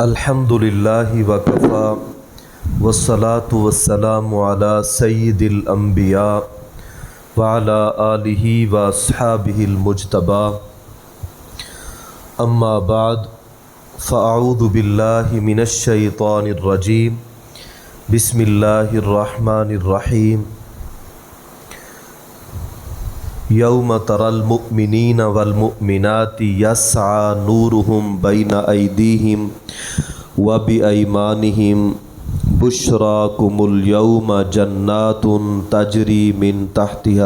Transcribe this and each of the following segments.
الحمد للہ وکفا والصلاة والسلام علی سید الانبیاء وعلی آلہ واصحابہ المجتبی اما بعد فاعوذ باللہ من الشیطان الرجیم بسم اللہ الرحمن الرحیم یوم تری المؤمنین والمؤمنات یسعی نورہم بین ایدیہم وبایمانہم بشراکم اليوم جنات تجری من تحتها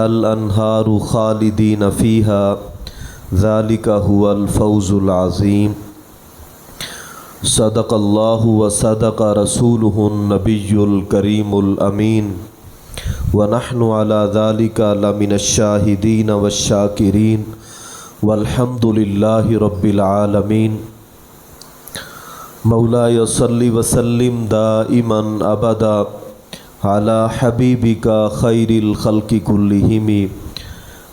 الانہار خالدین فیہا ذلک هو الفوز العظیم صدق اللہ وصدق رسولہ النبی الکریم الامین ونحن علی ذلک لمن الشاہدین والشاکرین والحمد للہ رب العالمین مولاي صل وسلم دائما ابدا علی حبیبک خیر الخلق کلہم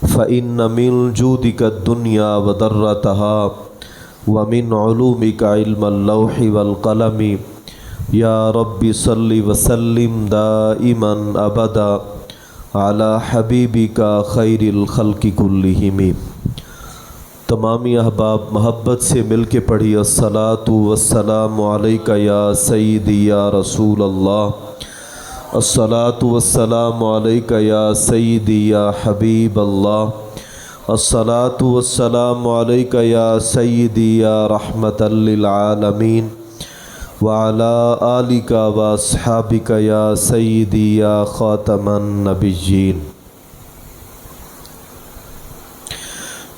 فإن من جودک الدنیا وضرتها ومن علومک علم اللوح والقلم یا رب صل وسلم دائما ابدا علی حبیبک خیر الخلق کلہم۔ تمامی احباب محبت سے مل کے پڑھی الصلاۃ والسلام علیک یا سیدی یا رسول اللہ، الصلاۃ والسلام علیک یا سیدی یا حبیب اللہ، الصلاۃ والسلام علیک یا سیدی یا رحمۃ للعالمین وعلی آلک واصحابک یا سیدی یا خاتم النبیین۔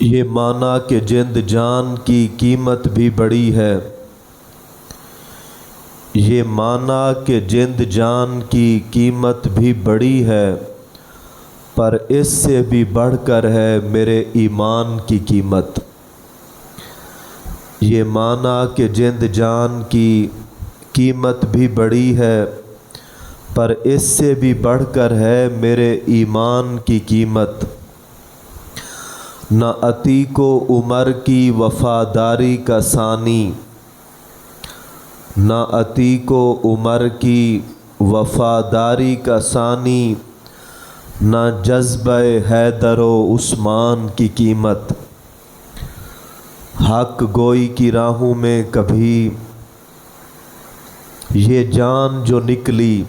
یہ معنی کہ جند جان کی قیمت بھی بڑی ہے، یہ معنی کہ جند جان کی قیمت بھی بڑی ہے، پر اس سے بھی بڑھ کر ہے میرے ایمان کی قیمت۔ یہ معنی کہ جند جان کی قیمت بھی بڑی ہے، پر اس سے بھی بڑھ کر ہے میرے ایمان کی قیمت۔ نہ عتیق و عمر کی وفاداری کا ثانی، نہ عتیق و عمر کی وفاداری کا ثانی، نہ جذبہ حیدر و عثمان کی قیمت۔ حق گوئی کی راہوں میں کبھی یہ جان جو نکلی،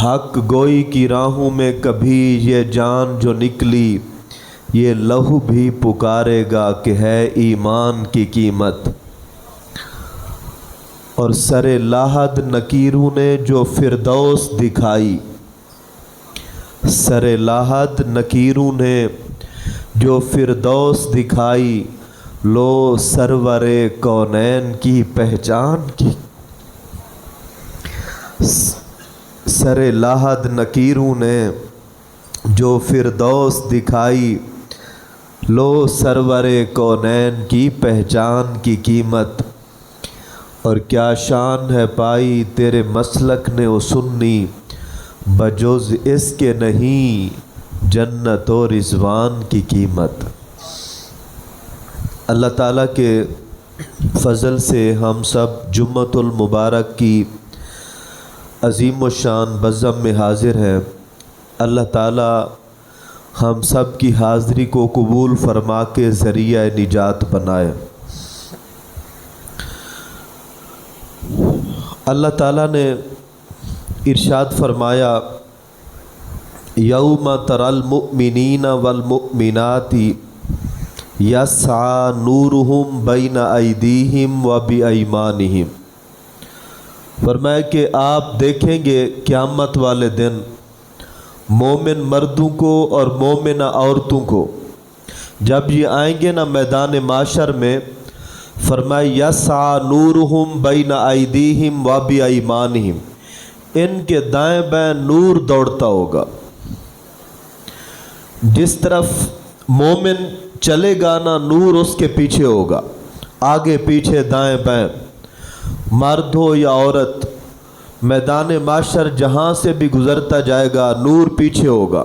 حق گوئی کی راہوں میں کبھی یہ جان جو نکلی، یہ لہو بھی پکارے گا کہ ہے ایمان کی قیمت۔ اور سر لاحد نکیروں نے جو فردوس دکھائی، سر لاحد نکیروں نے جو فردوس دکھائی، لو سرور کونین کی پہچان کی۔ سر لاحد نکیروں نے جو فردوس دکھائی، لو سرور کونین کی پہچان کی قیمت۔ اور کیا شان ہے پائی تیرے مسلک نے و سنی، بجز اس کے نہیں جنت و رضوان کی قیمت۔ اللہ تعالیٰ کے فضل سے ہم سب جمعۃ المبارک کی عظیم و شان بزم میں حاضر ہیں۔ اللہ تعالیٰ ہم سب کی حاضری کو قبول فرما کے ذریعہ نجات بنائے۔ اللہ تعالیٰ نے ارشاد فرمایا، یوم تری المؤمنین والمؤمنات یسعی نورہم بین ایدیہم وبایمانہم۔ فرمایا کہ آپ دیکھیں گے قیامت والے دن مومن مردوں کو اور مومنہ عورتوں کو، جب یہ آئیں گے نا میدان معاشر میں، فرمایا یسعی نورہم بین ایدیہم وبایمانہم، ان کے دائیں بائیں نور دوڑتا ہوگا۔ جس طرف مومن چلے گا نا نور اس کے پیچھے ہوگا، آگے پیچھے دائیں بائیں، مرد ہو یا عورت، میدان معاشر جہاں سے بھی گزرتا جائے گا نور پیچھے ہوگا۔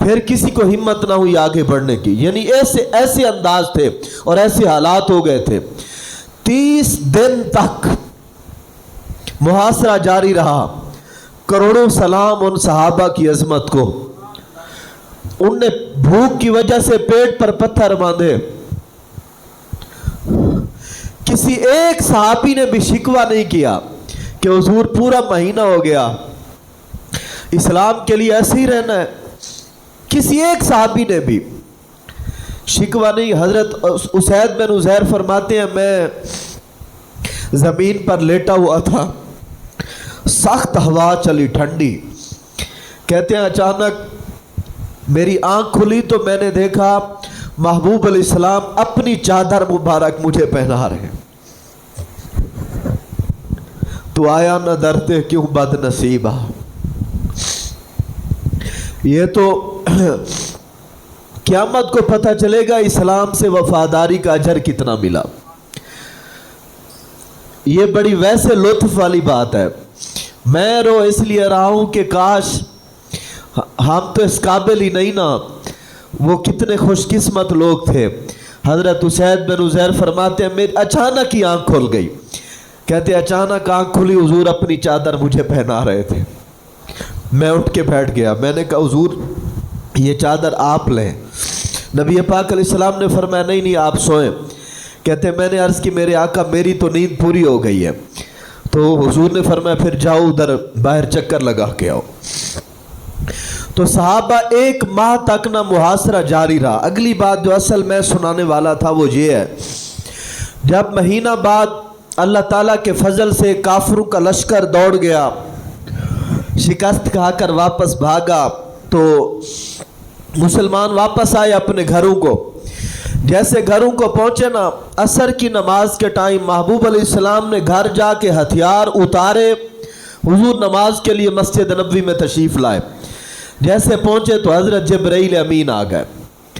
پھر کسی کو ہمت نہ ہوئی آگے بڑھنے کی. یعنی ایسے انداز تھے اور ایسے حالات ہو گئے تھے. 30 دن تک محاصرہ جاری رہا. کروڑوں سلام ان صحابہ کی عظمت کو. ان نے بھوک کی وجہ سے پیٹ پر پتھر باندھے. کسی ایک صحابی نے بھی شکوہ نہیں کیا کہ حضور پورا مہینہ ہو گیا اسلام کے لیے ایسے ہی رہنا ہے. کسی ایک صحابی نے بھی شکوہ نہیں. حضرت اسید بن عزیر فرماتے ہیں میں زمین پر لیٹا ہوا تھا, سخت ہوا چلی ٹھنڈی. کہتے ہیں اچانک میری آنکھ کھلی تو میں نے دیکھا محبوب علیہ السلام اپنی چادر مبارک مجھے پہنا رہے ہیں. تو آیا نہ ڈرتے کیوں بد نصیبہ. یہ تو قیامت کو پتہ چلے گا اسلام سے وفاداری کا اجر کتنا ملا. یہ بڑی ویسے لطف والی بات ہے. میں رو اس لیے رہا ہوں کہ کاش ہم تو اس قابل ہی نہیں نا. وہ کتنے خوش قسمت لوگ تھے. حضرت اسید بن عزیر فرماتے ہیں میری اچانک ہی آنکھ کھل گئی. کہتے اچانک آنکھ کھلی, حضور اپنی چادر مجھے پہنا رہے تھے. میں اٹھ کے بیٹھ گیا. میں نے کہا حضور یہ چادر آپ لیں. نبی پاک علیہ السلام نے فرمایا نہیں آپ سوئیں. کہتے میں نے عرض کی میرے آقا میری تو نیند پوری ہو گئی ہے. تو حضور نے فرمایا پھر جاؤ ادھر باہر چکر لگا کے آؤ. تو صحابہ 1 ماہ تک نہ محاصرہ جاری رہا. اگلی بات جو اصل میں سنانے والا تھا وہ یہ ہے, جب مہینہ بعد اللہ تعالیٰ کے فضل سے کافروں کا لشکر دوڑ گیا, شکست کھا کر واپس بھاگا, تو مسلمان واپس آئے اپنے گھروں کو. جیسے گھروں کو پہنچے نا, عصر کی نماز کے ٹائم محبوب علیہ السلام نے گھر جا کے ہتھیار اتارے, حضور نماز کے لیے مسجد نبوی میں تشریف لائے. جیسے پہنچے تو حضرت جبرائیل امین آ گئے.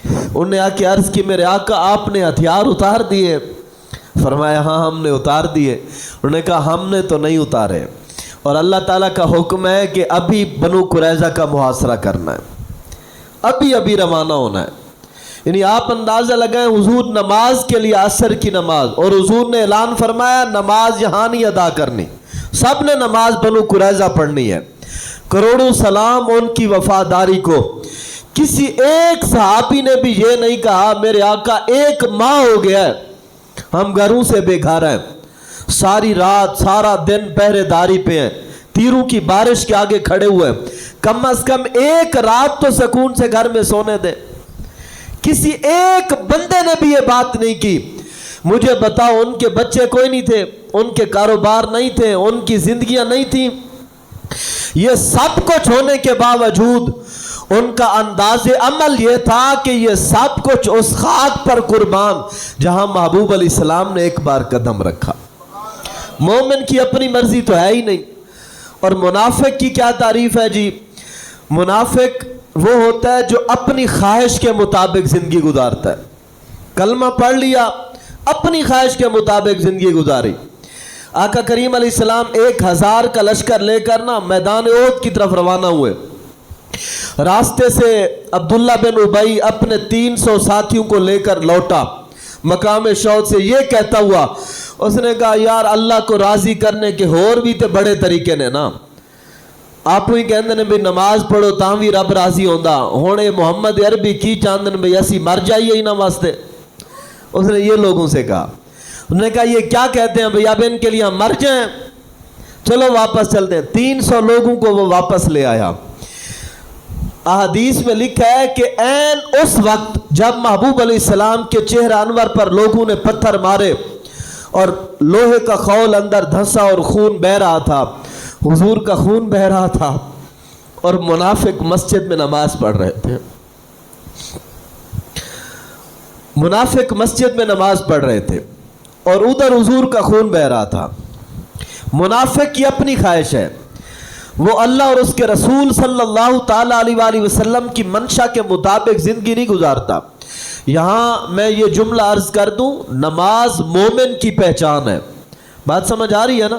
انہوں نے آ کے عرض کی میرے آقا آپ نے ہتھیار اتار دیے. فرمایا ہاں ہم نے اتار دیے. انہوں نے کہا ہم نے تو نہیں اتارے, اور اللہ تعالیٰ کا حکم ہے کہ ابھی بنو قریظہ کا محاصرہ کرنا ہے, ابھی روانہ ہونا ہے. یعنی آپ اندازہ لگائیں حضور نماز کے لیے عصر کی نماز, اور حضور نے اعلان فرمایا نماز یہاں نہیں ادا کرنی, سب نے نماز بنو قریظہ پڑھنی ہے. کروڑوں سلام ان کی وفاداری کو. کسی ایک صحابی نے بھی یہ نہیں کہا میرے آقا 1 ماہ ہو گیا ہے ہم گھروں سے بے گھر ہیں, ساری رات سارا دن پہرے داری پہ ہیں, تیروں کی بارش کے آگے کھڑے ہوئے, کم از کم 1 رات تو سکون سے گھر میں سونے دیں. کسی ایک بندے نے بھی یہ بات نہیں کی. مجھے بتاؤ ان کے بچے کوئی نہیں تھے, ان کے کاروبار نہیں تھے, ان کی زندگیاں نہیں تھیں. یہ سب کچھ ہونے کے باوجود ان کا انداز عمل یہ تھا کہ یہ سب کچھ اس خاک پر قربان جہاں محبوب علیہ السلام نے ایک بار قدم رکھا. مومن کی اپنی مرضی تو ہے ہی نہیں. اور منافق کی کیا تعریف ہے جی. منافق وہ ہوتا ہے جو اپنی خواہش کے مطابق زندگی گزارتا ہے. کلمہ پڑھ لیا, اپنی خواہش کے مطابق زندگی گزاری. آقا کریم علیہ السلام 1000 کا لشکر لے کر نا میدان احد کی طرف روانہ ہوئے. راستے سے عبداللہ بن ابی اپنے 300 ساتھیوں کو لے کر لوٹا. مقام شوق سے یہ کہتا ہوا, اس نے کہا یار اللہ کو راضی کرنے کے اور بھی تے بڑے طریقے نے نا. آپ ہی کہندے نے بھی نماز پڑھو تاں بھی رب راضی ہوندا, ہونے محمد عربی کی چاندن بھی اسی مر جائیے ہی نہ واسطے. اس نے یہ لوگوں سے کہا. انہوں نے کہا یہ کیا کہتے ہیں بھئی اب ان کے لیے ہم مر جائیں, چلو واپس چلتے ہیں. 300 لوگوں کو وہ واپس لے آیا. احادیث میں لکھا ہے کہ عین اس وقت جب محبوب علیہ السلام کے چہرہ انور پر لوگوں نے پتھر مارے اور لوہے کا خول اندر دھنسا اور خون بہ رہا تھا, حضور کا خون بہ رہا تھا, اور منافق مسجد میں نماز پڑھ رہے تھے. منافق مسجد میں نماز پڑھ رہے تھے اور ادھر حضور کا خون بہ رہا تھا. منافق کی اپنی خواہش ہے, وہ اللہ اور اس کے رسول صلی اللہ تعالیٰ علیہ وآلہ وسلم کی منشا کے مطابق زندگی نہیں گزارتا. یہاں میں یہ جملہ عرض کر دوں, نماز مومن کی پہچان ہے. بات سمجھ آ رہی ہے نا.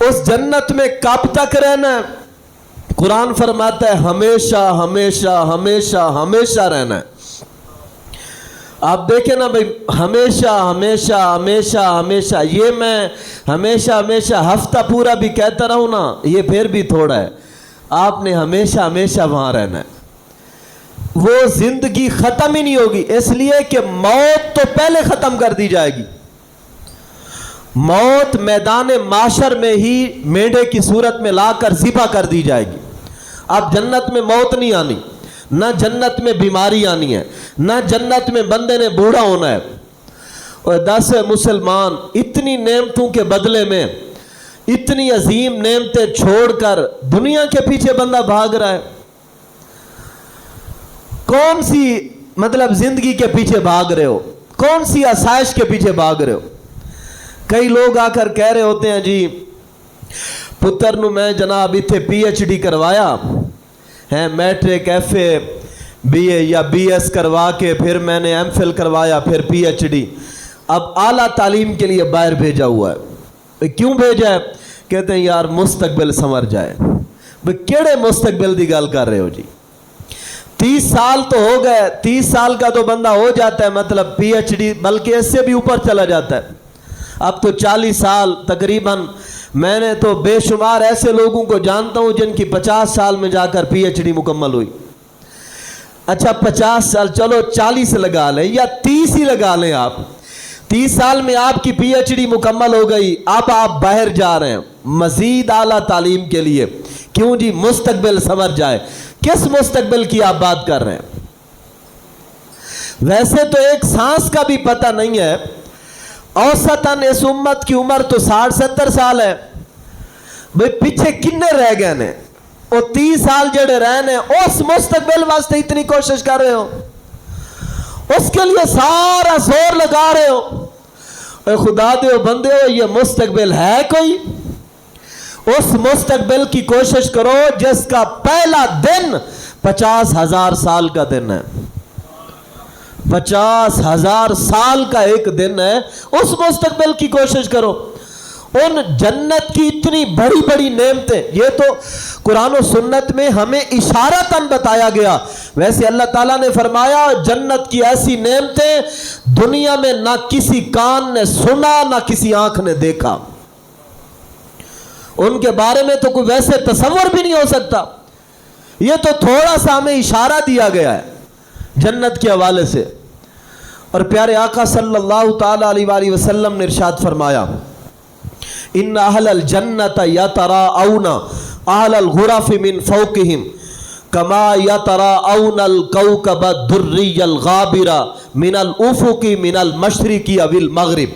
اس جنت میں کب تک رہنا ہے؟ قرآن فرماتا ہے ہمیشہ ہمیشہ ہمیشہ ہمیشہ رہنا ہے۔ آپ دیکھیں نا بھائی، ہمیشہ ہمیشہ ہمیشہ ہمیشہ، یہ میں ہمیشہ ہمیشہ ہفتہ پورا بھی کہتا رہوں نا، یہ پھر بھی تھوڑا ہے۔ آپ نے ہمیشہ ہمیشہ وہاں رہنا ہے، وہ زندگی ختم ہی نہیں ہوگی، اس لیے کہ موت تو پہلے ختم کر دی جائے گی۔ موت میدان معاشر میں ہی مینڈے کی صورت میں لا کر ذبح کر دی جائے گی۔ اب جنت میں موت نہیں آنی، نہ جنت میں بیماری آنی ہے، نہ جنت میں بندے نے بوڑھا ہونا ہے۔ اور 10 مسلمان اتنی نعمتوں کے بدلے میں اتنی عظیم نعمتیں چھوڑ کر دنیا کے پیچھے بندہ بھاگ رہا ہے۔ کون سی مطلب زندگی کے پیچھے بھاگ رہے ہو؟ کون سی آسائش کے پیچھے بھاگ رہے ہو؟ کئی لوگ آ کر کہہ رہے ہوتے ہیں جی پتر نو میں جناب اتنے پی ایچ ڈی کروایا ہے، میٹرک ایف اے بی اے یا بی ایس کروا کے پھر میں نے ایم فل کروایا، پھر پی ایچ ڈی، اب اعلیٰ تعلیم کے لیے باہر بھیجا ہوا ہے۔ کیوں بھیجا ہے؟ کہتے ہیں یار مستقبل سنور جائے۔ بھئی کیڑے مستقبل دی گل کر رہے ہو جی؟ 30 سال تو ہو گئے، 30 سال کا تو بندہ ہو جاتا ہے، مطلب پی ایچ ڈی، بلکہ اس سے بھی اوپر چلا جاتا ہے۔ اب تو 40 سال تقریباً، میں نے تو بے شمار ایسے لوگوں کو جانتا ہوں جن کی 50 سال میں جا کر پی ایچ ڈی مکمل ہوئی۔ اچھا 50 سال، چلو 40 لگا لیں یا 30 ہی لگا لیں، آپ 30 سال میں آپ کی پی ایچ ڈی مکمل ہو گئی، اب آپ باہر جا رہے ہیں مزید اعلیٰ تعلیم کے لیے۔ کیوں جی؟ مستقبل سنور جائے۔ کس مستقبل کی آپ بات کر رہے ہیں؟ ویسے تو ایک سانس کا بھی پتہ نہیں ہے، اوسطاً اس امت کی عمر تو 60-70 سال ہے، بھئی پیچھے کنے رہ گئے نے؟ وہ 30 سال جڑے رہنے اس مستقبل واسطے اتنی کوشش کر رہے ہو، اس کے لیے سارا زور لگا رہے ہو۔ اے خدا دے بندے ہو، یہ مستقبل ہے کوئی؟ اس مستقبل کی کوشش کرو جس کا پہلا دن 50,000 سال کا دن ہے۔ 50,000 سال کا ایک دن ہے، اس مستقبل کی کوشش کرو۔ ان جنت کی اتنی بڑی بڑی نعمتیں، یہ تو قرآن و سنت میں ہمیں اشارتاً بتایا گیا۔ ویسے اللہ تعالیٰ نے فرمایا جنت کی ایسی نعمتیں دنیا میں نہ کسی کان نے سنا نہ کسی آنکھ نے دیکھا، ان کے بارے میں تو کوئی ویسے تصور بھی نہیں ہو سکتا۔ یہ تو تھوڑا سا ہمیں اشارہ دیا گیا ہے جنت کے حوالے سے۔ اور پیارے آقا صلی اللہ تعالیٰ علیہ وآلہ وسلم نے ارشاد فرمایا ان اہل الجنت یتراءون اہل الغرف من فوقہم کما یتراءون الکوکب الدری الغابر من الافق من المشرق او المغرب۔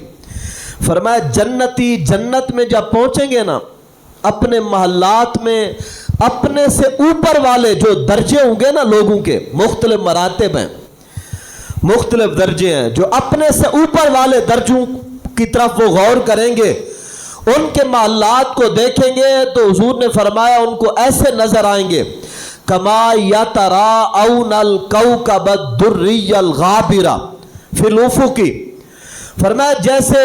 فرمایا جنتی جنت میں جب پہنچیں گے نا، اپنے محلات میں اپنے سے اوپر والے جو درجے ہوں گے نا لوگوں کے، مختلف مراتب ہیں، مختلف درجے ہیں، جو اپنے سے اوپر والے درجوں کی طرف وہ غور کریں گے، ان کے محلات کو دیکھیں گے تو حضور نے فرمایا ان کو ایسے نظر آئیں گے کما یتراءون الکوکب الدری الغابر فی الافق۔ فرمایا جیسے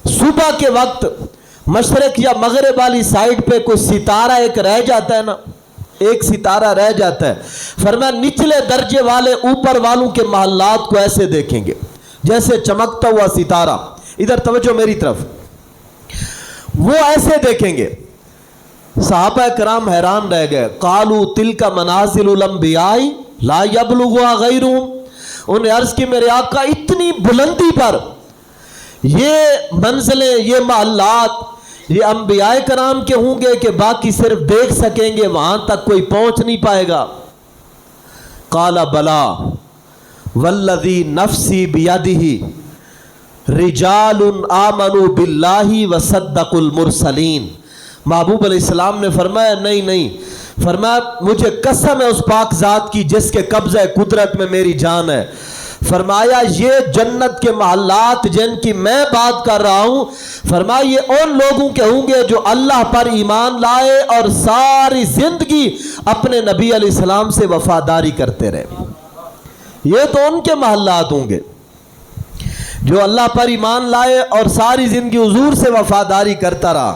صبح کے وقت مشرق یا مغرب والی سائڈ پہ کوئی ستارہ ایک رہ جاتا ہے نا، ایک ستارہ رہ جاتا ہے، فرمایا نچلے درجے والے اوپر والوں کے محلات کو ایسے دیکھیں گے جیسے چمکتا ہوا ستارہ۔ ادھر توجہ میری طرف، وہ ایسے دیکھیں گے۔ صحابہ کرام حیران رہ گئے، قالوا تلک منازل الانبیاء لا یبلغها غیرہم۔ انہیں عرض کی میرے آقا اتنی بلندی پر یہ منزلیں، یہ محلات، یہ انبیاء کرام کے ہوں گے کہ باقی صرف دیکھ سکیں گے، وہاں تک کوئی پہنچ نہیں پائے گا؟ قال بلا والذی نفسی بیدہ رجال آمنوا باللہ وصدقوا المرسلین۔ محبوب علیہ السلام نے فرمایا نہیں، فرمایا مجھے قسم ہے اس پاک ذات کی جس کے قبضہ قدرت میں میری جان ہے، فرمایا یہ جنت کے محلات جن کی میں بات کر رہا ہوں، فرمایا یہ ان لوگوں کے ہوں گے جو اللہ پر ایمان لائے اور ساری زندگی اپنے نبی علیہ السلام سے وفاداری کرتے رہے۔ یہ تو ان کے محلات ہوں گے جو اللہ پر ایمان لائے اور ساری زندگی حضور سے وفاداری کرتا رہا۔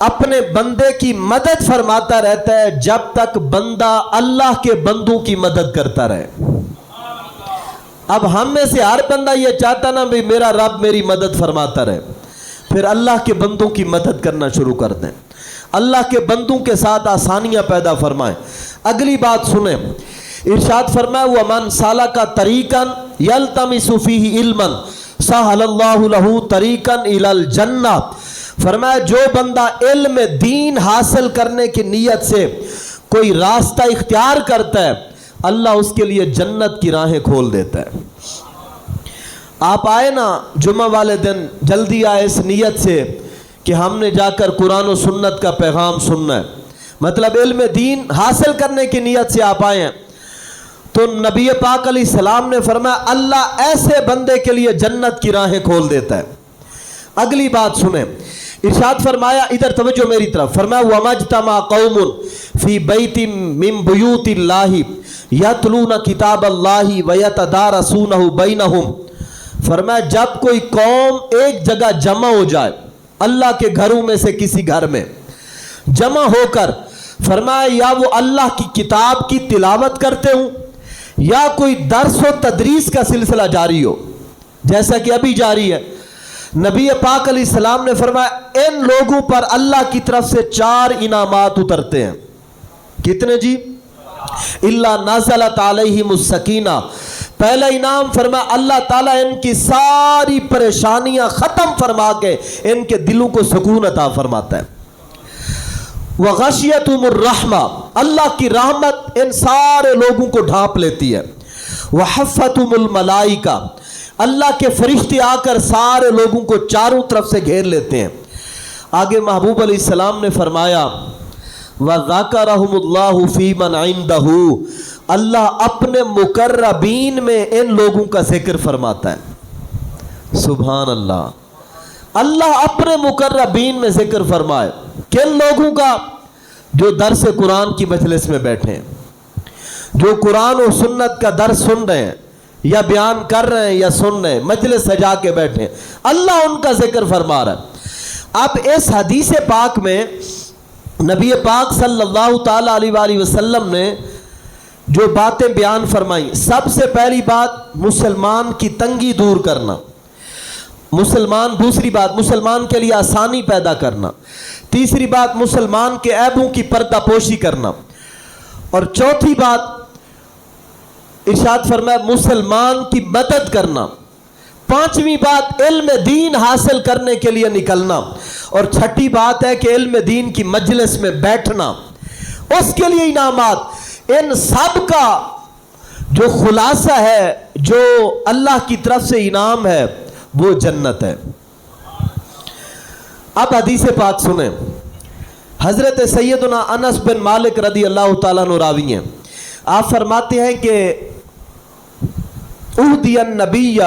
اپنے بندے کی مدد فرماتا رہتا ہے جب تک بندہ اللہ کے بندوں کی مدد کرتا رہے۔ اب ہم میں سے ہر بندہ یہ چاہتا نا بھی میرا رب میری مدد فرماتا رہے، پھر اللہ کے بندوں کی مدد کرنا شروع کر دیں، اللہ کے بندوں کے ساتھ آسانیاں پیدا فرمائیں۔ اگلی بات سنیں، ارشاد فرمایا وَمَنْ سَلَكَ طَرِيقًا يَلْتَمِسُ فِيهِ عِلْمًا سَهَلَ اللَّهُ لَهُ طَرِيقًا إِلَى الْجَنَّةِ، فرمایا جو بندہ علم دین حاصل کرنے کی نیت سے کوئی راستہ اختیار کرتا ہے اللہ اس کے لیے جنت کی راہیں کھول دیتا ہے۔ آپ آئے نا جمعہ والے دن، جلدی آئے اس نیت سے کہ ہم نے جا کر قرآن و سنت کا پیغام سننا ہے، مطلب علم دین حاصل کرنے کی نیت سے آپ آئے ہیں، تو نبی پاک علیہ السلام نے فرمایا اللہ ایسے بندے کے لیے جنت کی راہیں کھول دیتا ہے۔ اگلی بات سنیں، ارشاد فرمایا، ادھر توجہ میری طرف، فرمایا وَمَجْتَمَا قَوْمٌ فِي بَيْتٍ مِّن بُيُوتِ اللَّهِ يَتْلُونَ كِتَابَ اللَّهِ وَيَتَدَارَسُونَهُ بَيْنَهُمْ، فرمایا جب کوئی قوم ایک جگہ جمع ہو جائے اللہ کے گھروں میں سے کسی گھر میں جمع ہو کر، فرمایا یا وہ اللہ کی کتاب کی تلاوت کرتے ہوں یا کوئی درس و تدریس کا سلسلہ جاری ہو جیسا کہ ابھی جاری ہے، نبی پاک علیہ السلام نے فرمایا ان لوگوں پر اللہ کی طرف سے 4 انعامات اترتے ہیں۔ کتنے جی؟ اِلَّا نَزَلَتْ عَلَيْهِمُ السَّكِينَةُ، پہلا انعام فرمایا اللہ تعالیٰ ان کی ساری پریشانیاں ختم فرما کے ان کے دلوں کو سکون عطا فرماتا ہے۔ وَغَشِيَتُهُمُ الرَّحْمَةُ، اللہ کی رحمت ان سارے لوگوں کو ڈھانپ لیتی ہے۔ وَحَفَّتُهُمُ الْمَلَائِكَةُ، اللہ کے فرشتے آ کر سارے لوگوں کو چاروں طرف سے گھیر لیتے ہیں۔ آگے محبوب علیہ السلام نے فرمایا وَذَكَرَهُمُ اللَّهُ فِي مَنْ عِنْدَهُ، اللہ اپنے مقربین میں ان لوگوں کا ذکر فرماتا ہے۔ سبحان اللہ، اللہ اپنے مقربین میں ذکر فرمائے، کن لوگوں کا؟ جو درس قرآن کی مجلس میں بیٹھے ہیں، جو قرآن و سنت کا درس سن رہے ہیں یا بیان کر رہے ہیں یا سن رہے ہیں، مجلس سجا کے بیٹھے ہیں، اللہ ان کا ذکر فرما رہا ہے۔ اب اس حدیث پاک میں نبی پاک صلی اللہ تعالیٰ علیہ وآلہ وسلم نے جو باتیں بیان فرمائیں، سب سے پہلی بات مسلمان کی تنگی دور کرنا، دوسری بات مسلمان کے لیے آسانی پیدا کرنا، تیسری بات مسلمان کے عیبوں کی پردہ پوشی کرنا، اور چوتھی بات ارشاد فرمایا مسلمان کی مدد کرنا، پانچویں بات علم دین حاصل کرنے کے لیے نکلنا، اور چھٹی بات ہے کہ علم دین کی مجلس میں بیٹھنا، اس کے لیے انعامات۔ ان سب کا جو خلاصہ ہے، جو اللہ کی طرف سے انعام ہے، وہ جنت ہے۔ اب حدیث پاک سنیں، حضرت سیدنا انس بن مالک رضی اللہ تعالیٰ عنہ راوی ہیں، آپ فرماتے ہیں کہ اہدی النبی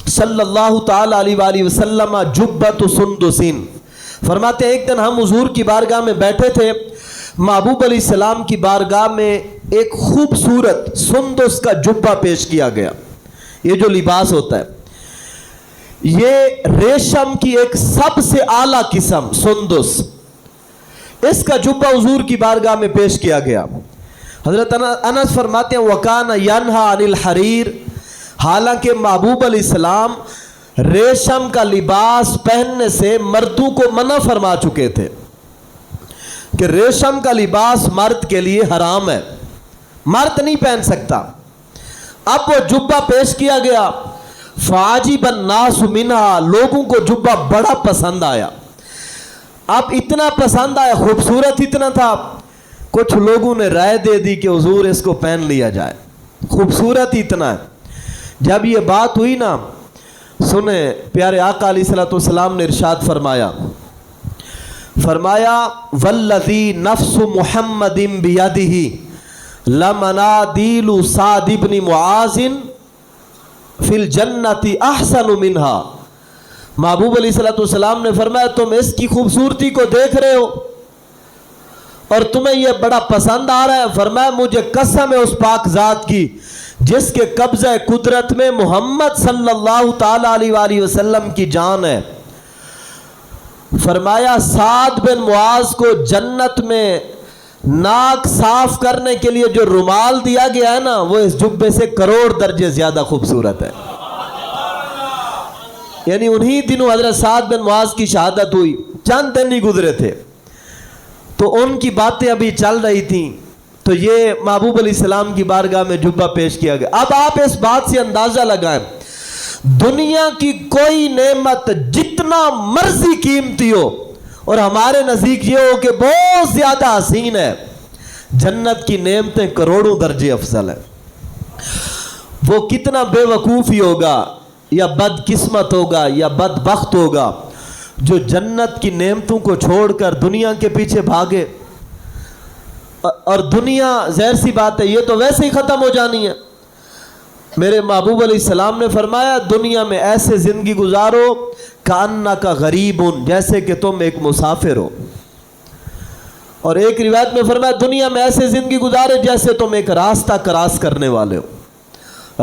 صلی اللہ تعالیٰ علیہ وآلہ وسلم جبۃ سندسین، فرماتے ہیں ایک دن ہم حضور کی بارگاہ میں بیٹھے تھے، محبوب علیہ السلام کی بارگاہ میں ایک خوبصورت سندس کا جبہ پیش کیا گیا۔ یہ جو لباس ہوتا ہے یہ ریشم کی ایک سب سے اعلیٰ قسم سندس، اس کا جبہ حضور کی بارگاہ میں پیش کیا گیا۔ حضرت انس فرماتے ہیں وَكَانَ يَنْهَا عَنِ الْحَرِيرِ، حالانکہ محبوب علیہ السلام ریشم کا لباس پہننے سے مردوں کو منع فرما چکے تھے کہ ریشم کا لباس مرد کے لیے حرام ہے، مرد نہیں پہن سکتا۔ اب وہ جبہ پیش کیا گیا، فَعَجِبَ النَّاسُ مِنْهَا، لوگوں کو جبہ بڑا پسند آیا۔ اب اتنا پسند آیا، خوبصورت اتنا تھا، کچھ لوگوں نے رائے دے دی کہ حضور اس کو پہن لیا جائے، خوبصورت اتنا ہے۔ جب یہ بات ہوئی نا، سنیں پیارے آقا علیہ السلام نے ارشاد فرمایا والذی نفس محمد بیدہ لمنادیل سعد بن معاذ فی الجنت احسن منہا، محبوب علیہ السلام نے فرمایا تم اس کی خوبصورتی کو دیکھ رہے ہو اور تمہیں یہ بڑا پسند آ رہا ہے، فرمایا مجھے قسم ہے اس پاک ذات کی جس کے قبضہ قدرت میں محمد صلی اللہ تعالیٰ علیہ وآلہ وسلم کی جان ہے، فرمایا سعد بن معاذ کو جنت میں ناک صاف کرنے کے لیے جو رومال دیا گیا ہے نا وہ اس جبے سے کروڑ درجے زیادہ خوبصورت ہے. یعنی انہی دنوں حضرت سعد بن معاذ کی شہادت ہوئی, چند دن ہی گزرے تھے, تو ان کی باتیں ابھی چل رہی تھیں, تو یہ محبوب علیہ السلام کی بارگاہ میں جبہ پیش کیا گیا. اب آپ اس بات سے اندازہ لگائیں, دنیا کی کوئی نعمت جتنا مرضی قیمتی ہو اور ہمارے نزدیک یہ ہو کہ بہت زیادہ حسین ہے, جنت کی نعمتیں کروڑوں درجے افضل ہیں. وہ کتنا بے وقوفی ہوگا یا بد قسمت ہوگا یا بدبخت ہوگا جو جنت کی نعمتوں کو چھوڑ کر دنیا کے پیچھے بھاگے. اور دنیا ظاہر سی بات ہے یہ تو ویسے ہی ختم ہو جانی ہے. میرے محبوب علیہ السلام نے فرمایا دنیا میں ایسے زندگی گزارو کأنک غریب, جیسے کہ تم ایک مسافر ہو. اور ایک روایت میں فرمایا دنیا میں ایسے زندگی گزارے جیسے تم ایک راستہ کراس کرنے والے ہو.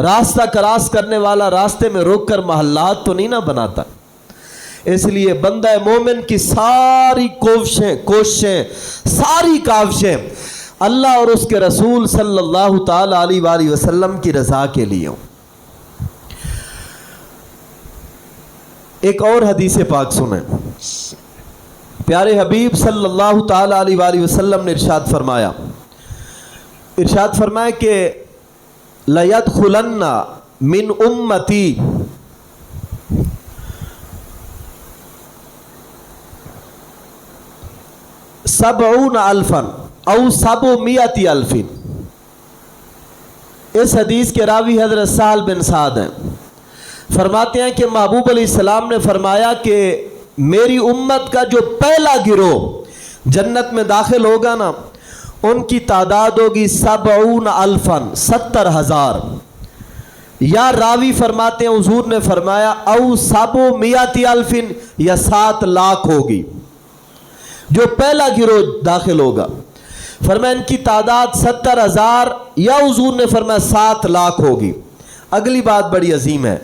راستہ کراس کرنے والا راستے میں رک کر محلات تو نہیں نہ بناتا. اس لیے بندہ مومن کی ساری کوششیں ساری کاوشیں اللہ اور اس کے رسول صلی اللہ تعالی علیہ وآلہ وسلم کی رضا کے لیے ہوں. ایک اور حدیث پاک سنیں. پیارے حبیب صلی اللہ تعالی علیہ وآلہ وسلم نے ارشاد فرمایا کہ لَيَدْخُلَنَّ مِنْ أُمَّتِي سبعون الفن او 700 الف. اس حدیث کے راوی حضرت سہل بن سعد ہیں. فرماتے ہیں کہ محبوب علیہ السلام نے فرمایا کہ میری امت کا جو پہلا گروہ جنت میں داخل ہوگا نا ان کی تعداد ہوگی 70 الفن 70,000. یا راوی فرماتے ہیں حضور نے فرمایا او 700 الفن یا 7 لاکھ ہوگی جو پہلا گروہ داخل ہوگا. فرمایا ان کی تعداد 70,000 یا حضور نے فرمایا 7 لاکھ ہوگی. اگلی بات بڑی عظیم ہے.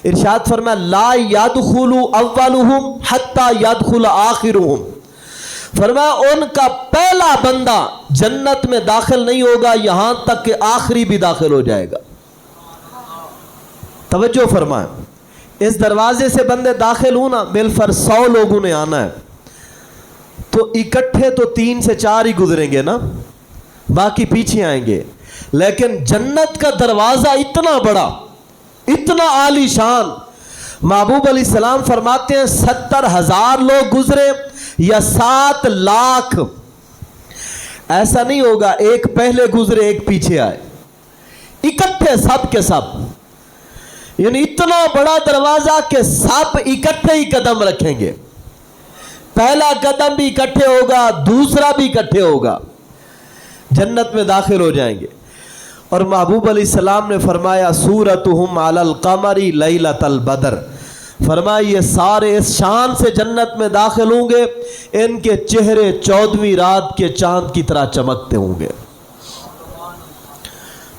ارشاد فرمایا لا يدخل اولهم حتى يدخل آخرهم. فرمایا ان کا پہلا بندہ جنت میں داخل نہیں ہوگا یہاں تک کہ آخری بھی داخل ہو جائے گا. توجہ فرمائیں, اس دروازے سے بندے داخل ہوں نا بالفرض 100 لوگوں نے آنا ہے تو اکٹھے تو 3 سے 4 ہی گزریں گے نا, باقی پیچھے آئیں گے. لیکن جنت کا دروازہ اتنا بڑا اتنا عالی شان, محبوب علیہ السلام فرماتے ہیں 70,000 لوگ گزرے یا 7 لاکھ, ایسا نہیں ہوگا ایک پہلے گزرے ایک پیچھے آئے, اکٹھے سب کے سب. یعنی اتنا بڑا دروازہ کہ سب اکٹھے ہی قدم رکھیں گے, پہلا قدم بھی اکٹھے ہوگا دوسرا بھی اکٹھے ہوگا, جنت میں داخل ہو جائیں گے. اور محبوب علیہ السلام نے فرمایا صورتہم علی القمر لیلۃ البدر. فرمایا یہ سارے اس شان سے جنت میں داخل ہوں گے ان کے چہرے 14ویں رات کے چاند کی طرح چمکتے ہوں گے,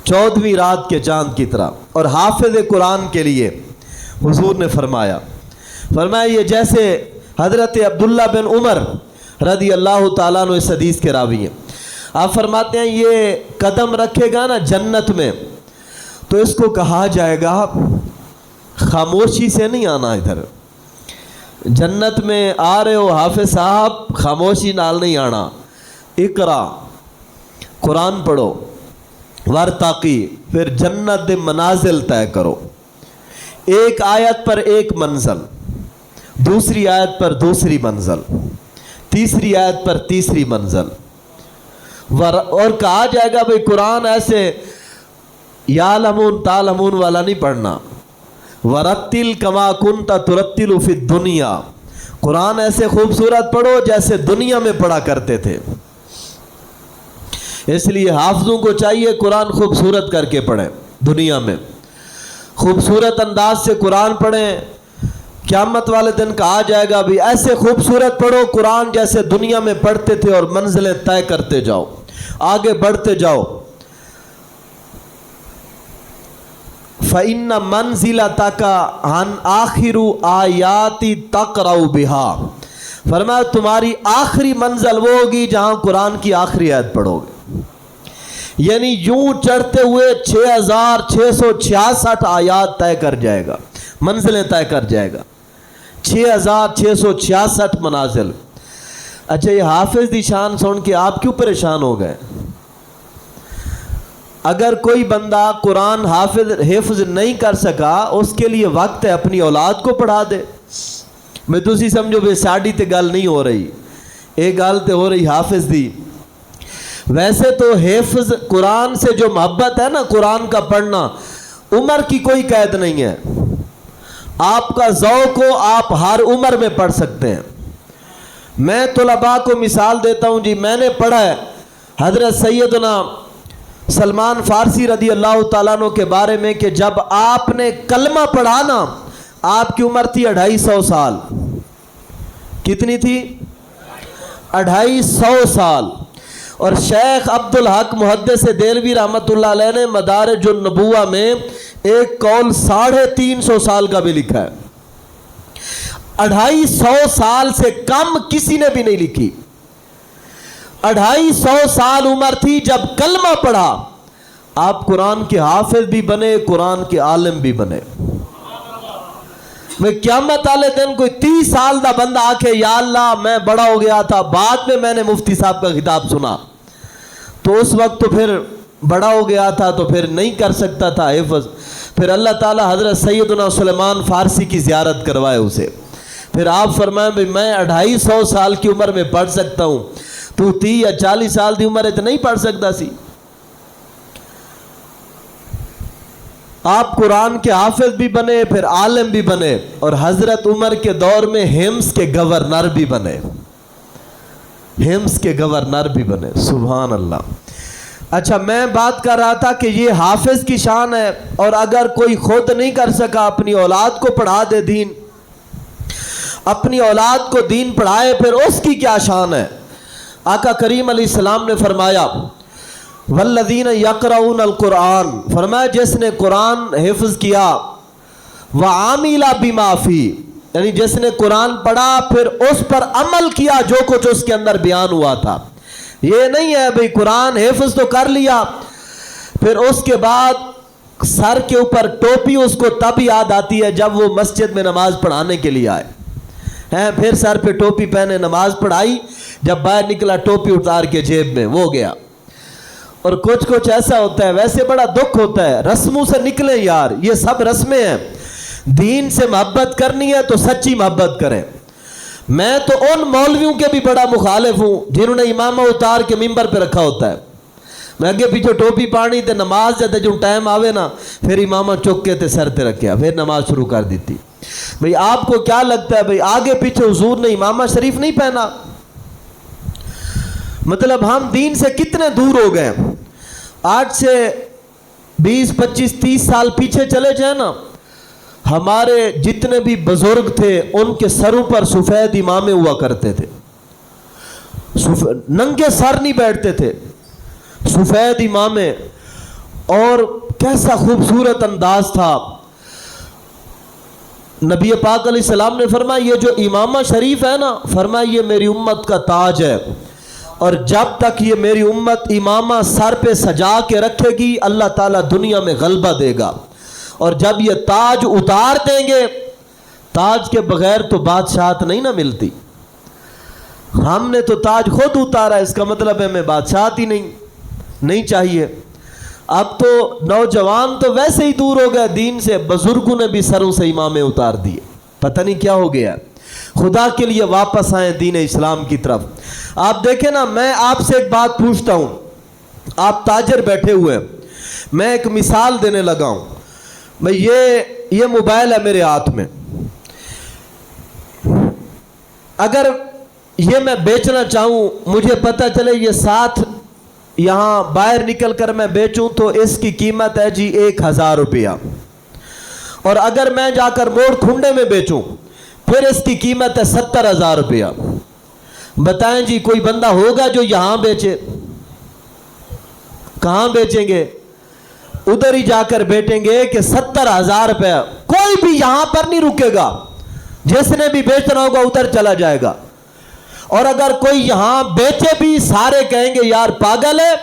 14ویں رات کے چاند کی طرح. اور حافظ قرآن کے لیے حضور نے فرمایا یہ جیسے حضرت عبداللہ بن عمر رضی اللہ تعالیٰ عنہ اس حدیث کے راوی ہیں. آپ فرماتے ہیں یہ قدم رکھے گا نا جنت میں تو اس کو کہا جائے گا خاموشی سے نہیں آنا, ادھر جنت میں آ رہے ہو حافظ صاحب خاموشی نال نہیں آنا, اقرا قرآن پڑھو ورتقی, پھر جنت دے منازل طے کرو, ایک آیت پر ایک منزل, دوسری آیت پر دوسری منزل, تیسری آیت پر تیسری منزل. اور کہا جائے گا بھئی قرآن ایسے یعلمون تعلمون والا نہیں پڑھنا, ورتل کما کنت ترتل فی الدنیا, قرآن ایسے خوبصورت پڑھو جیسے دنیا میں پڑھا کرتے تھے. اس لیے حافظوں کو چاہیے قرآن خوبصورت کر کے پڑھیں, دنیا میں خوبصورت انداز سے قرآن پڑھیں. قیامت والے دن کہا جائے گا بھی ایسے خوبصورت پڑھو قرآن جیسے دنیا میں پڑھتے تھے, اور منزلیں طے کرتے جاؤ, آگے بڑھتے جاؤ. فَإِنَّ مَنْزِلَتَكَ عَنْ آخِرُ آیَاتِ تَقْرَأُ بِهَا. فرمایا تمہاری آخری منزل وہ ہوگی جہاں قرآن کی آخری آیت پڑھو گے. یعنی یوں چڑھتے ہوئے 6666 آیات طے کر جائے گا, منزلیں طے کر جائے گا. 6666 منازل. اچھا یہ حافظ دی شان سن کے آپ کیوں پریشان ہو گئے؟ اگر کوئی بندہ قرآن حفظ نہیں کر سکا, اس کے لیے وقت ہے اپنی اولاد کو پڑھا دے. میں تسی سمجھو بے ساڑی تے گل نہیں ہو رہی, ایک گل تے ہو رہی حافظ دی. ویسے تو حفظ قرآن سے جو محبت ہے نا, قرآن کا پڑھنا, عمر کی کوئی قید نہیں ہے. آپ کا ذوق ہو آپ ہر عمر میں پڑھ سکتے ہیں. میں طلباء کو مثال دیتا ہوں جی, میں نے پڑھا ہے حضرت سیدنا سلمان فارسی رضی اللہ تعالیٰ عنہ کے بارے میں کہ جب آپ نے کلمہ پڑھا نا, آپ کی عمر تھی 250 سال. کتنی تھی؟ 250 سال. اور شیخ عبدالحق محدث دہلوی رحمۃ اللہ علیہ نے مدارج النبوہ میں ایک قول 350 سال کا بھی لکھا ہے. 250 سال سے کم کسی نے بھی نہیں لکھی. 250 سال عمر تھی جب کلمہ پڑھا, آپ قرآن کے حافظ بھی بنے, قرآن کے عالم بھی بنے. میں قیامت والے دن کوئی 30 سال دا بندہ آ کے یا اللہ میں بڑا ہو گیا تھا, بعد میں نے مفتی صاحب کا خطاب سنا, تو اس وقت تو پھر بڑا ہو گیا تھا تو پھر نہیں کر سکتا تھا حفظ. پھر اللہ تعالیٰ حضرت سیدنا سلیمان فارسی کی زیارت کروائے اسے. پھر آپ فرمائیں بھئی میں 250 سال کی عمر میں پڑھ سکتا ہوں, تو 30 یا 40 سال دی عمر ہے تو نہیں پڑھ سکتا سی. آپ قرآن کے حافظ بھی بنے, پھر عالم بھی بنے, اور حضرت عمر کے دور میں ہمس کے گورنر بھی بنے. ہمس کے گورنر بھی بنے. سبحان اللہ. اچھا میں بات کر رہا تھا کہ یہ حافظ کی شان ہے, اور اگر کوئی خود نہیں کر سکا اپنی اولاد کو پڑھا دے دین, اپنی اولاد کو دین پڑھائے, پھر اس کی کیا شان ہے؟ آقا کریم علیہ السلام نے فرمایا والذین یقرؤون القرآن, فرمایا جس نے قرآن حفظ کیا, وعامل بما فیہ, یعنی جس نے قرآن پڑھا پھر اس پر عمل کیا جو کچھ اس کے اندر بیان ہوا تھا. یہ نہیں ہے بھئی قرآن حفظ تو کر لیا, پھر اس کے بعد سر کے اوپر ٹوپی اس کو تب یاد آتی ہے جب وہ مسجد میں نماز پڑھانے کے لیے آئے ہیں, پھر سر پہ ٹوپی پہنے نماز پڑھائی, جب باہر نکلا ٹوپی اتار کے جیب میں وہ گیا. اور کچھ ایسا ہوتا ہے, ویسے بڑا دکھ ہوتا ہے, رسموں سے نکلیں یار, یہ سب رسمیں ہیں. دین سے محبت کرنی ہے تو سچی محبت کریں. میں تو ان مولویوں کے بھی بڑا مخالف ہوں جنہوں نے امامہ اتار کے ممبر پہ رکھا ہوتا ہے. میں اگے پیچھے ٹوپی پانی تے نماز جاتے جو ٹائم آوے نا, پھر امامہ چک کے تے سر تے رکھیا, پھر نماز شروع کر دیتی. بھئی آپ کو کیا لگتا ہے بھئی آگے پیچھے حضور نے امامہ شریف نہیں پہنا؟ مطلب ہم دین سے کتنے دور ہو گئے. آج سے 20 25 30 سال پیچھے چلے جائیں نا, ہمارے جتنے بھی بزرگ تھے ان کے سروں پر سفید امامے ہوا کرتے تھے, ننگے سر نہیں بیٹھتے تھے, سفید امامے, اور کیسا خوبصورت انداز تھا. نبی پاک علیہ السلام نے فرمایا یہ جو امامہ شریف ہے نا, فرمایا یہ میری امت کا تاج ہے, اور جب تک یہ میری امت امامہ سر پہ سجا کے رکھے گی اللہ تعالیٰ دنیا میں غلبہ دے گا. اور جب یہ تاج اتار دیں گے, تاج کے بغیر تو بادشاہت نہیں نہ ملتی. ہم نے تو تاج خود اتارا, اس کا مطلب ہے ہمیں بادشاہت ہی نہیں چاہیے. اب تو نوجوان تو ویسے ہی دور ہو گئے دین سے, بزرگوں نے بھی سروں سے امامے اتار دیے. پتہ نہیں کیا ہو گیا. خدا کے لیے واپس آئیں دین اسلام کی طرف. آپ دیکھیں نا, میں آپ سے ایک بات پوچھتا ہوں, آپ تاجر بیٹھے ہوئے, میں ایک مثال دینے لگا ہوں. بھئی یہ موبائل ہے میرے ہاتھ میں, اگر یہ میں بیچنا چاہوں, مجھے پتہ چلے یہ ساتھ یہاں باہر نکل کر میں بیچوں تو اس کی قیمت ہے جی 1000 روپیہ, اور اگر میں جا کر موڑ کھنڈے میں بیچوں پھر اس کی قیمت ہے 70,000 روپیہ. بتائیں جی کوئی بندہ ہوگا جو یہاں بیچے؟ کہاں بیچیں گے؟ ادھر ہی جا کر بیٹھیں گے کہ 70,000 روپیہ. کوئی بھی یہاں پر نہیں رکے گا, جس نے بھی بیچنا ہوگا ادھر چلا جائے گا. اور اگر کوئی یہاں بیچے بھی سارے کہیں گے یار پاگل ہے.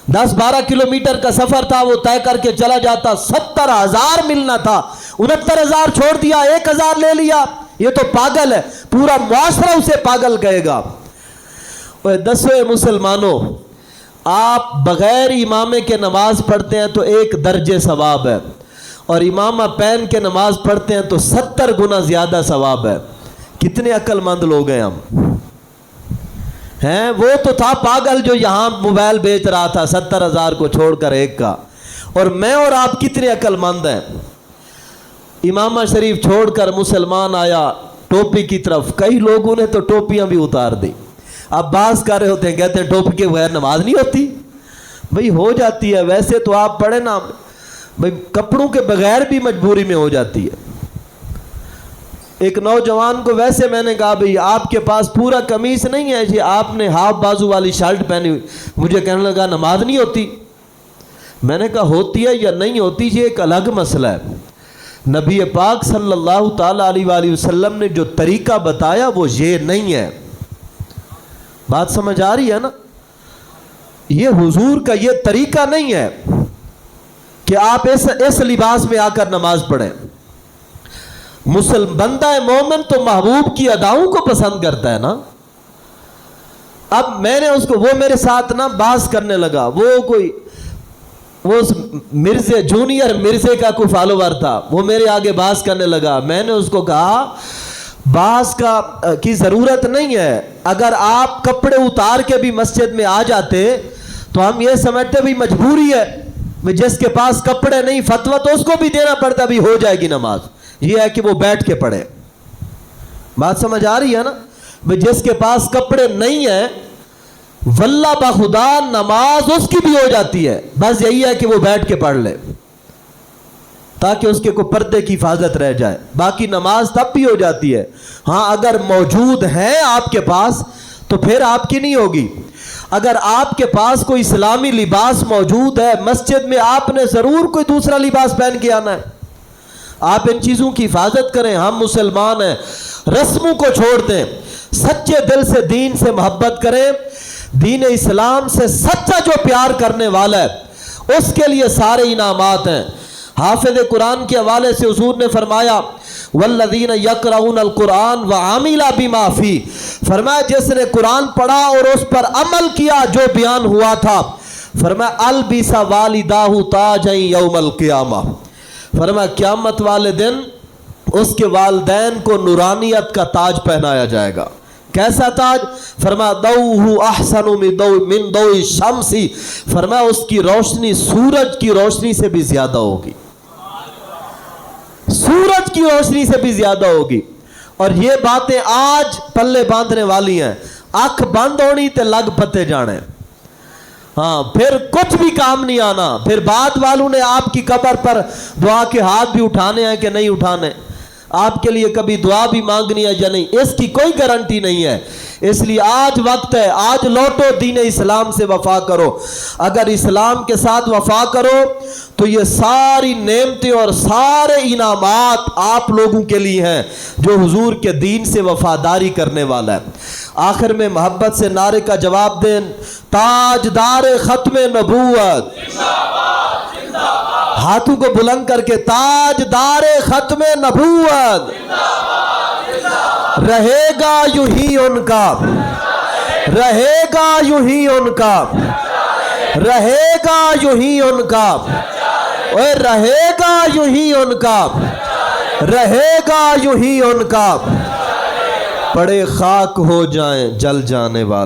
10-12 کلومیٹر کا سفر تھا, وہ طے کر کے چلا جاتا, 70,000 ملنا تھا, 69,000 چھوڑ دیا, 1,000 لے لیا, یہ تو پاگل ہے. پورا معاشرہ اسے پاگل کہے گا. دسویں مسلمانوں, آپ بغیر امامے کے نماز پڑھتے ہیں تو 1 درجے ثواب ہے, اور امامہ پہن کے نماز پڑھتے ہیں تو 70 گنا زیادہ ثواب ہے. کتنے عقل مند لوگ ہیں ہم ہیں. وہ تو تھا پاگل جو یہاں موبائل بیچ رہا تھا 70,000 کو چھوڑ کر 1 کا, اور میں اور آپ کتنے عقل مند ہیں. امامہ شریف چھوڑ کر مسلمان آیا ٹوپی کی طرف, کئی لوگوں نے تو ٹوپیاں بھی اتار دی. اب باز کر رہے ہوتے ہیں, کہتے ہیں ٹوپی کے بغیر نماز نہیں ہوتی. بھئی ہو جاتی ہے, ویسے تو آپ پڑھیں نا بھئی, کپڑوں کے بغیر بھی مجبوری میں ہو جاتی ہے. ایک نوجوان کو ویسے میں نے کہا بھئی آپ کے پاس پورا قمیص نہیں ہے جی, آپ نے ہاف بازو والی شرٹ پہنی ہوئی. مجھے کہنے لگا نماز نہیں ہوتی. میں نے کہا ہوتی ہے یا نہیں ہوتی یہ ایک الگ مسئلہ ہے. نبی پاک صلی اللہ تعالی علیہ وآلہ وسلم نے جو طریقہ بتایا وہ یہ نہیں ہے. بات سمجھ آ رہی ہے نا؟ یہ حضور کا یہ طریقہ نہیں ہے کہ آپ اس لباس میں آ کر نماز پڑھیں. بندہ مومن تو محبوب کی اداؤں کو پسند کرتا ہے نا. اب میں نے اس کو, وہ میرے ساتھ نا بحث کرنے لگا, وہ مرزے جونیئر مرزے کا کوئی فالوور تھا, وہ میرے آگے بحث کرنے لگا. میں نے اس کو کہا بحث کی ضرورت نہیں ہے, اگر آپ کپڑے اتار کے بھی مسجد میں آ جاتے تو ہم یہ سمجھتے بھی مجبوری ہے, جس کے پاس کپڑے نہیں فتویٰ تو اس کو بھی دینا پڑتا, بھی ہو جائے گی نماز. یہ ہے کہ وہ بیٹھ کے پڑھے. بات سمجھ آ رہی ہے نا؟ جس کے پاس کپڑے نہیں ہیں واللہ بخدا نماز اس کی بھی ہو جاتی ہے, بس یہی ہے کہ وہ بیٹھ کے پڑھ لے تاکہ اس کے کوئی پردے کی حفاظت رہ جائے. باقی نماز تب بھی ہو جاتی ہے. ہاں اگر موجود ہے آپ کے پاس تو پھر آپ کی نہیں ہوگی. اگر آپ کے پاس کوئی اسلامی لباس موجود ہے, مسجد میں آپ نے ضرور کوئی دوسرا لباس پہن کے آنا ہے. آپ ان چیزوں کی حفاظت کریں. ہم مسلمان ہیں, رسموں کو چھوڑ دیں, سچے دل سے دین سے محبت کریں. دین اسلام سے سچا جو پیار کرنے والا ہے اس کے لیے سارے انعامات ہیں. حافظ قرآن کے حوالے سے حضور نے فرمایا والذین یقرؤون القرآن وعمل بما فیہ, فرمایا جس نے قرآن پڑھا اور اس پر عمل کیا جو بیان ہوا تھا, فرمایا البس والداہ تاجا یوم القیامہ, فرمایا قیامت والے دن اس کے والدین کو نورانیت کا تاج پہنایا جائے گا. کیسا تاج؟ فرمایا ضوءہ احسن من ضوء الشمس, فرمایا اس کی روشنی سورج کی روشنی سے بھی زیادہ ہوگی, سورج کی روشنی سے بھی زیادہ ہوگی. اور یہ باتیں آج پلے باندھنے والی ہیں. آنکھ بند ہونی تے لگ پتے جانے, ہاں پھر کچھ بھی کام نہیں آنا. پھر بعد والوں نے آپ کی قبر پر دعا کے ہاتھ بھی اٹھانے ہیں کہ نہیں اٹھانے, آپ کے لیے کبھی دعا بھی مانگنی ہے یا نہیں, اس کی کوئی گارنٹی نہیں ہے. اس لیے آج وقت ہے, آج لوٹو دین اسلام سے وفا کرو. اگر اسلام کے ساتھ وفا کرو تو یہ ساری نعمتیں اور سارے انعامات آپ لوگوں کے لیے ہیں جو حضور کے دین سے وفاداری کرنے والا ہے. آخر میں محبت سے نعرے کا جواب دیں, تاجدار ختم نبوت, ہاتھوں کو بلند کر کے, تاجدار ختم نبوت, رہے گا یوں ہی ان کا, رہے گا یوں ہی ان کا, رہے گا یوں ہی ان کا, اوے رہے گا یوں ہی ان کا, رہے گا یوں ہی ان کا. پڑے خاک ہو جائیں جل جانے والے.